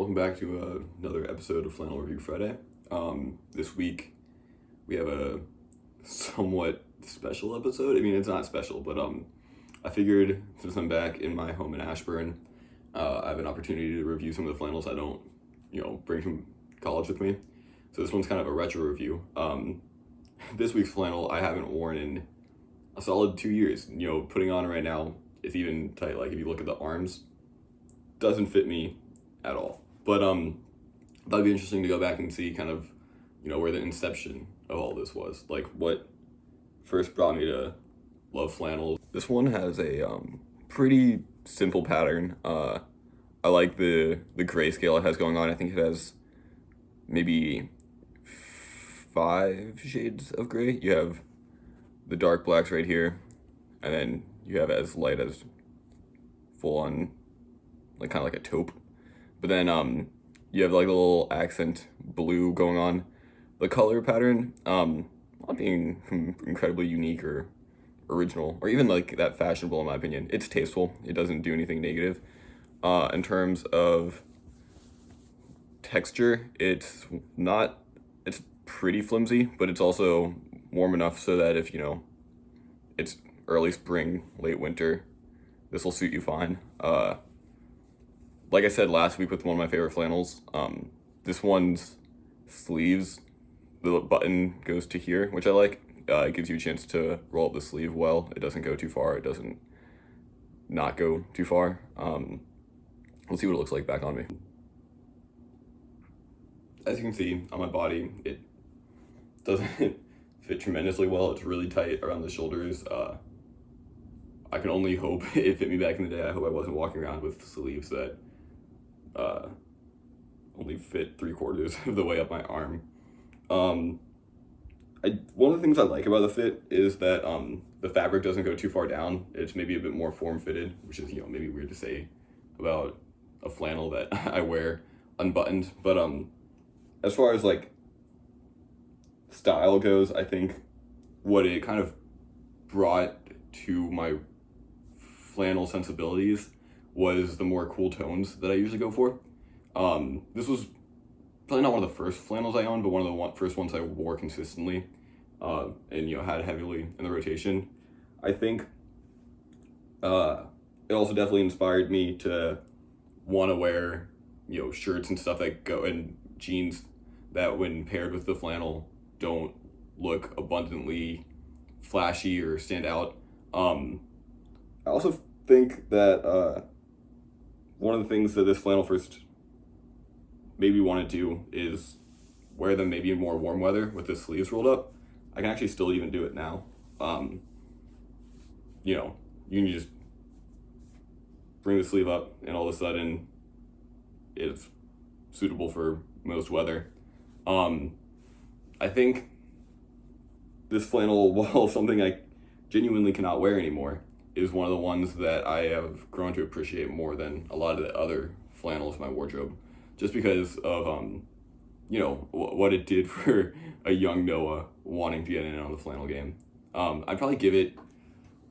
welcome back to another episode of Flannel Review Friday. This week we have a somewhat special episode. I mean, it's not special, but I figured since I'm back in my home in Ashburn, I have an opportunity to review some of the flannels I don't, bring from college with me. So this one's kind of a retro review. This week's flannel I haven't worn in a solid 2 years. Putting on right now, it's even tight. Like if you look at the arms, doesn't fit me at all. But that'd be interesting to go back and see kind of, where the inception of all this was. Like what first brought me to love flannel. This one has a pretty simple pattern. I like the grayscale it has going on. I think it has maybe 5 shades of gray. You have the dark blacks right here, and then you have as light as full on, like kind of like a taupe. But then you have like a little accent blue going on. The color pattern, not being incredibly unique or original, or even like that fashionable in my opinion. It's tasteful. It doesn't do anything negative. In terms of texture, it's pretty flimsy, but it's also warm enough so that if it's early spring, late winter, this will suit you fine. Like I said last week with one of my favorite flannels, this one's sleeves, the button goes to here, which I like. It gives you a chance to roll up the sleeve well. It doesn't go too far. It doesn't not go too far. We'll see what it looks like back on me. As you can see on my body, it doesn't fit tremendously well. It's really tight around the shoulders. I can only hope it fit me back in the day. I hope I wasn't walking around with sleeves that only fit 3/4 of the way up my arm. One of the things I like about the fit is that the fabric doesn't go too far down. It's maybe a bit more form-fitted, which is maybe weird to say about a flannel that I wear unbuttoned. But as far as like style goes, I think what it kind of brought to my flannel sensibilities was the more cool tones that I usually go for. This was probably not one of the first flannels I owned, but one of the first ones I wore consistently, and had heavily in the rotation. I think it also definitely inspired me to want to wear shirts and stuff that go, and jeans that when paired with the flannel don't look abundantly flashy or stand out. I also think that one of the things that this flannel first made me want to do is wear them maybe in more warm weather with the sleeves rolled up. I can actually still even do it now. You can just bring the sleeve up and all of a sudden it's suitable for most weather. I think this flannel, while something I genuinely cannot wear anymore, is one of the ones that I have grown to appreciate more than a lot of the other flannels in my wardrobe, just because of what it did for a young Noah wanting to get in on the flannel game. I'd probably give it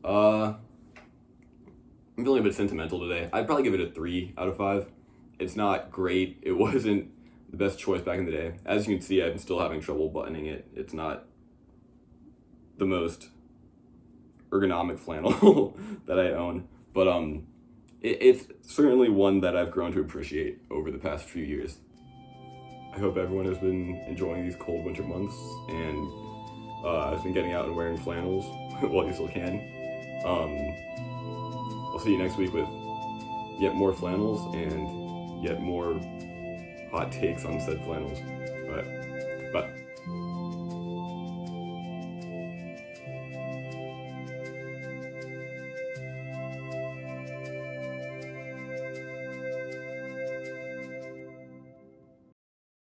I'm feeling a bit sentimental today. I'd probably give it a 3 out of 5. It's not great. It wasn't the best choice back in the day. As you can see, I'm still having trouble buttoning it. It's not the most ergonomic flannel that I own, but it's certainly one that I've grown to appreciate over the past few years. I hope everyone has been enjoying these cold winter months and has been getting out and wearing flannels while you still can. I'll see you next week with yet more flannels and yet more hot takes on said flannels. All right, bye.